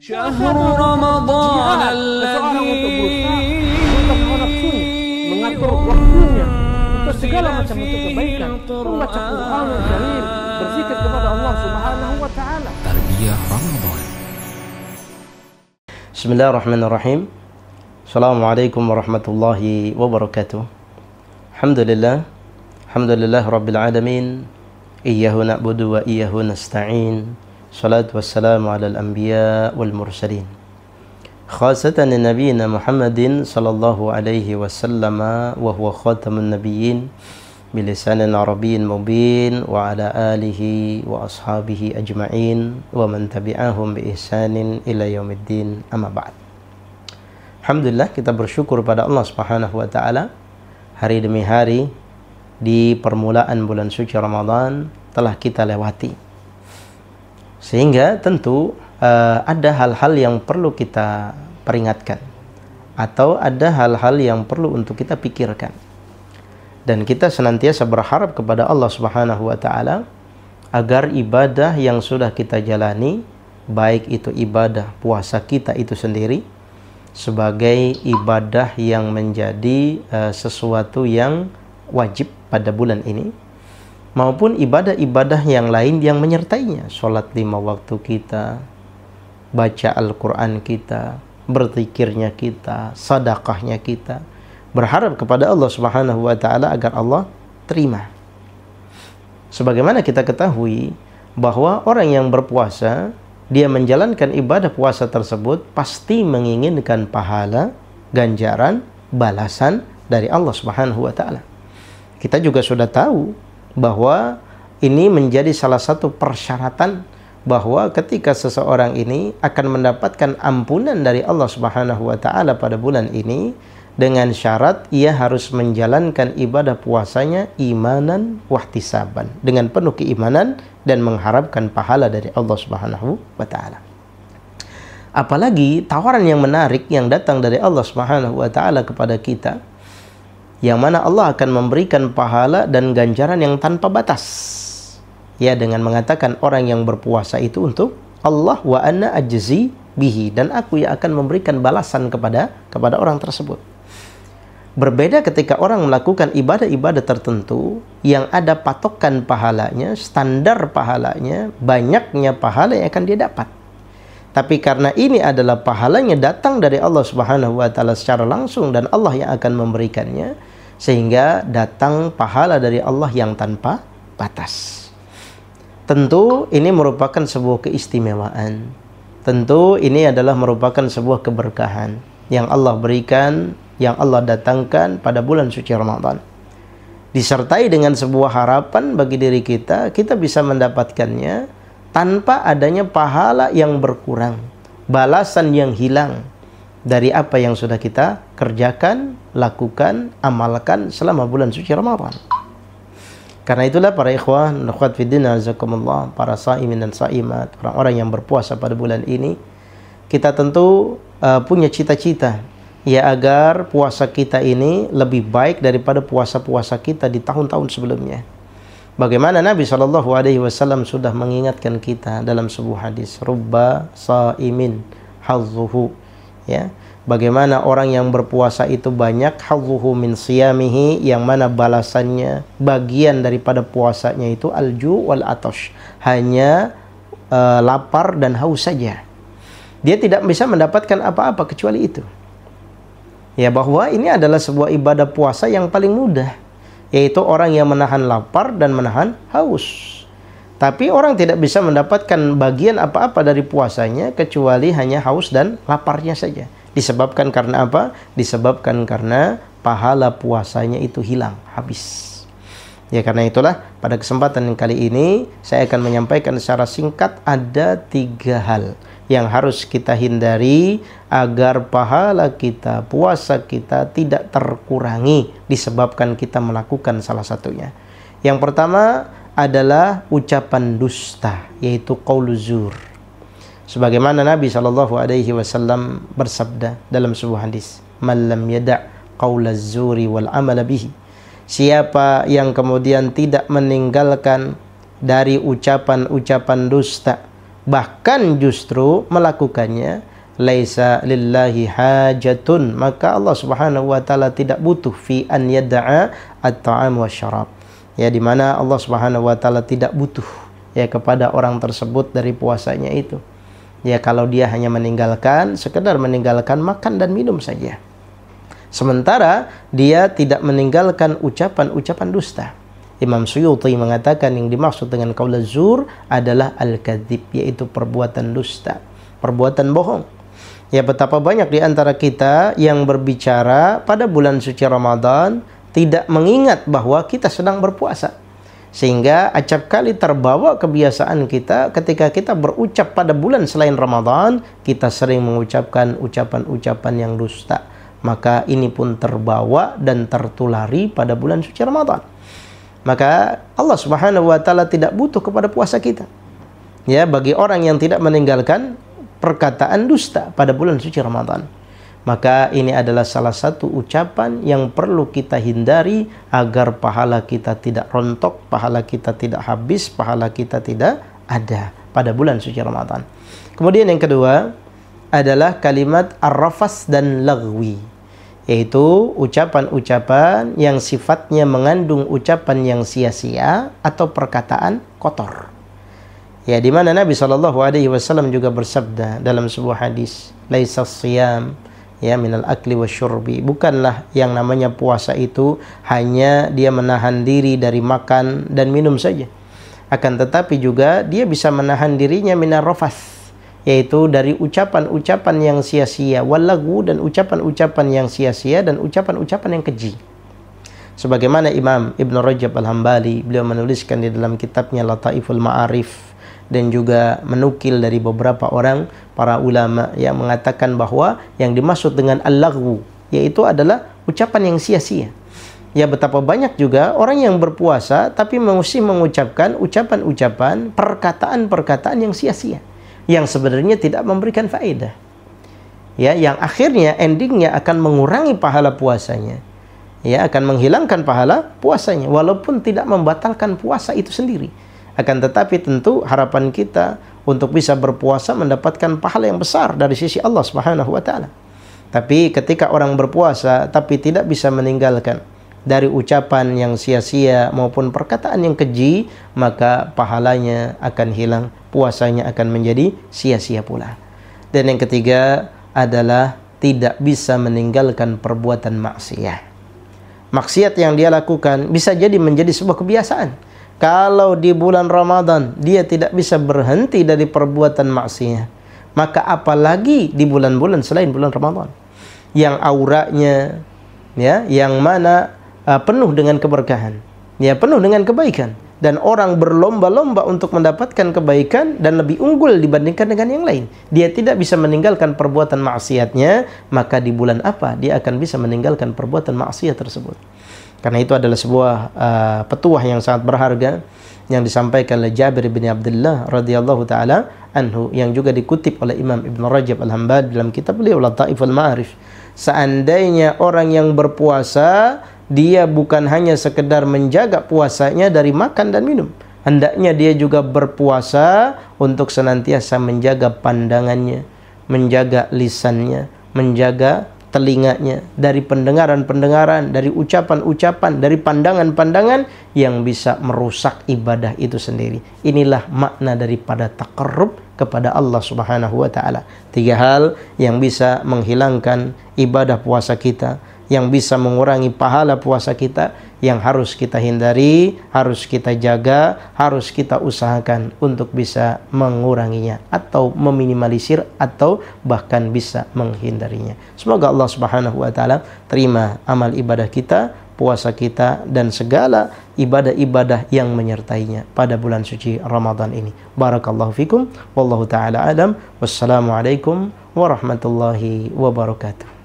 شهر رمضان الذي mengatur waktunya untuk segala macam bentuk kebaikan, membaca Qur'anul Karim, berzikir kepada Allah Subhanahu wa taala. Tarbiyah Ramadan. Bismillahirrahmanirrahim. Assalamualaikum warahmatullahi wabarakatuh. Alhamdulillah rabbil alamin. Iyyahu na'budu wa iyyahu nasta'in. Salatu wassalamu ala al-anbiya wal mursalin. Khasatan nabiyina Muhammadin sallallahu alaihi wasallam wa huwa khatamun nabiyyin bilisanin arabiyyin mubin wa ala alihi wa ashabihi ajma'in wa man tabi'ahum bi ihsanin ila yaumiddin, amma ba'd. Alhamdulillah, kita bersyukur pada Allah Subhanahu wa taala, hari demi hari di permulaan bulan suci Ramadan telah kita lewati. Sehingga tentu ada hal-hal yang perlu kita peringatkan, atau ada hal-hal yang perlu untuk kita pikirkan. Dan kita senantiasa berharap kepada Allah Subhanahu wa taala agar ibadah yang sudah kita jalani, baik itu ibadah puasa kita itu sendiri sebagai ibadah yang menjadi sesuatu yang wajib pada bulan ini, maupun ibadah-ibadah yang lain yang menyertainya, sholat 5 waktu kita, baca Al-Quran kita, berzikirnya kita, sedekahnya kita, berharap kepada Allah Subhanahu wa taala agar Allah terima. Sebagaimana kita ketahui bahwa orang yang berpuasa, dia menjalankan ibadah puasa tersebut pasti menginginkan pahala, ganjaran, balasan dari Allah Subhanahu wa taala. Kita juga sudah tahu bahwa ini menjadi salah satu persyaratan bahwa ketika seseorang ini akan mendapatkan ampunan dari Allah Subhanahu wa taala pada bulan ini, dengan syarat ia harus menjalankan ibadah puasanya imanan wahtisaban, dengan penuh keimanan dan mengharapkan pahala dari Allah Subhanahu wa taala. Apalagi tawaran yang menarik yang datang dari Allah Subhanahu wa taala kepada kita, yang mana Allah akan memberikan pahala dan ganjaran yang tanpa batas, ya, dengan mengatakan orang yang berpuasa itu untuk Allah, wa anna ajzi bihi, dan aku yang akan memberikan balasan kepada orang tersebut. Berbeda ketika orang melakukan ibadah-ibadah tertentu yang ada patokan pahalanya, standar pahalanya, banyaknya pahala yang akan dia dapat. Tapi karena ini adalah pahalanya datang dari Allah Subhanahu wa taala secara langsung dan Allah yang akan memberikannya, sehingga datang pahala dari Allah yang tanpa batas. Tentu ini merupakan sebuah keistimewaan. Tentu ini adalah merupakan sebuah keberkahan yang Allah berikan, yang Allah datangkan pada bulan suci Ramadan. Disertai dengan sebuah harapan bagi diri kita, kita bisa mendapatkannya tanpa adanya pahala yang berkurang, balasan yang hilang dari apa yang sudah kita kerjakan, lakukan, amalkan selama bulan suci Ramadan. Karena itulah para ikhwan, akhwat fiddin, azakumullah, para saimin dan saimat, orang-orang yang berpuasa pada bulan ini, kita tentu punya cita-cita, ya, agar puasa kita ini lebih baik daripada puasa-puasa kita di tahun-tahun sebelumnya. Bagaimana Nabi SAW sudah mengingatkan kita dalam sebuah hadis, rubba saimin hazzuhu, ya, bagaimana orang yang berpuasa itu banyak hazzuhu min siyamihi, yang mana balasannya, bagian daripada puasanya itu alju wal atash, hanya lapar dan haus saja. Dia tidak bisa mendapatkan apa-apa kecuali itu. Ya, bahwa ini adalah sebuah ibadah puasa yang paling mudah, yaitu orang yang menahan lapar dan menahan haus. Tapi orang tidak bisa mendapatkan bagian apa-apa dari puasanya kecuali hanya haus dan laparnya saja. Disebabkan karena apa? Disebabkan karena pahala puasanya itu hilang, habis. Ya, karena itulah pada kesempatan kali ini saya akan menyampaikan secara singkat ada 3 hal yang harus kita hindari agar pahala kita, puasa kita tidak terkurangi disebabkan kita melakukan salah satunya. Yang pertama adalah ucapan dusta, yaitu qauluz zur. Sebagaimana Nabi SAW bersabda dalam sebuah hadis, "Man lam yada' qaulaz zuri wal amala bihi." Siapa yang kemudian tidak meninggalkan dari ucapan-ucapan dusta bahkan justru melakukannya, laisa lillahi hajatun, maka Allah Subhanahu wa taala tidak butuh fi an yada'a at-ta'am wasyarab. Ya, di mana Allah Subhanahu wa taala tidak butuh ya kepada orang tersebut dari puasanya itu. Ya, kalau dia hanya meninggalkan, sekedar meninggalkan makan dan minum saja. Sementara dia tidak meninggalkan ucapan-ucapan dusta. Imam Suyuti mengatakan yang dimaksud dengan qaul zur adalah al-kadzib, yaitu perbuatan dusta, perbuatan bohong. Ya, betapa banyak di antara kita yang berbicara pada bulan suci Ramadan tidak mengingat bahwa kita sedang berpuasa. Sehingga acap kali terbawa kebiasaan kita ketika kita berucap pada bulan selain Ramadan, kita sering mengucapkan ucapan-ucapan yang dusta. Maka ini pun terbawa dan tertulari pada bulan suci Ramadan. Maka Allah Subhanahu wa taala tidak butuh kepada puasa kita. Ya, bagi orang yang tidak meninggalkan perkataan dusta pada bulan suci Ramadan. Maka ini adalah salah satu ucapan yang perlu kita hindari agar pahala kita tidak rontok, pahala kita tidak habis, pahala kita tidak ada pada bulan suci Ramadan. Kemudian yang kedua adalah kalimat ar-rafas dan lagwi, yaitu ucapan-ucapan yang sifatnya mengandung ucapan yang sia-sia atau perkataan kotor. Ya, di mana Nabi SAW juga bersabda dalam sebuah hadis, laisa siyam ya minal akli wasyurbi, bukanlah yang namanya puasa itu hanya dia menahan diri dari makan dan minum saja, akan tetapi juga dia bisa menahan dirinya minar rafas, yaitu dari ucapan-ucapan yang sia-sia, walagu, dan ucapan-ucapan yang sia-sia dan ucapan-ucapan yang keji. Sebagaimana Imam Ibn Rajab Al-Hambali, beliau menuliskan di dalam kitabnya Lataiful Ma'arif, dan juga menukil dari beberapa orang para ulama yang mengatakan bahwa yang dimaksud dengan al-lagwu yaitu adalah ucapan yang sia-sia. Ya, betapa banyak juga orang yang berpuasa tapi mesti mengucapkan ucapan-ucapan, perkataan-perkataan yang sia-sia, yang sebenarnya tidak memberikan faedah. Ya, yang akhirnya endingnya akan mengurangi pahala puasanya. Ya, akan menghilangkan pahala puasanya walaupun tidak membatalkan puasa itu sendiri. Akan tetapi tentu harapan kita untuk bisa berpuasa mendapatkan pahala yang besar dari sisi Allah Subhanahu wa taala. Tapi ketika orang berpuasa tapi tidak bisa meninggalkan dari ucapan yang sia-sia maupun perkataan yang keji, maka pahalanya akan hilang, puasanya akan menjadi sia-sia pula. Dan yang ketiga adalah tidak bisa meninggalkan perbuatan maksiat. Maksiat yang dia lakukan bisa jadi menjadi sebuah kebiasaan. Kalau di bulan Ramadan dia tidak bisa berhenti dari perbuatan maksiat, maka apalagi di bulan-bulan selain bulan Ramadan yang auranya ya, yang mana penuh dengan keberkahan, ya, penuh dengan kebaikan, dan orang berlomba-lomba untuk mendapatkan kebaikan dan lebih unggul dibandingkan dengan yang lain. Dia tidak bisa meninggalkan perbuatan maksiatnya, maka di bulan apa dia akan bisa meninggalkan perbuatan maksiat tersebut? Karena itu adalah sebuah petuah yang sangat berharga yang disampaikan oleh Jabir bin Abdullah radhiyallahu taala anhu, yang juga dikutip oleh Imam Ibn Rajab Al-Hambali dalam kitab beliau Lataiful Ma'arif. Seandainya orang yang berpuasa dia bukan hanya sekedar menjaga puasanya dari makan dan minum, hendaknya dia juga berpuasa untuk senantiasa menjaga pandangannya, menjaga lisannya, menjaga telinganya dari pendengaran-pendengaran, dari ucapan-ucapan, dari pandangan-pandangan yang bisa merusak ibadah itu sendiri. Inilah makna daripada taqarrub kepada Allah Subhanahu wa taala. 3 hal yang bisa menghilangkan ibadah puasa kita, yang bisa mengurangi pahala puasa kita, yang harus kita hindari, harus kita jaga, harus kita usahakan untuk bisa menguranginya atau meminimalisir atau bahkan bisa menghindarinya. Semoga Allah Subhanahu wa taala terima amal ibadah kita, puasa kita, dan segala ibadah-ibadah yang menyertainya pada bulan suci Ramadan ini. Barakallahu fikum, wallahu taala alam. Wassalamualaikum warahmatullahi wabarakatuh.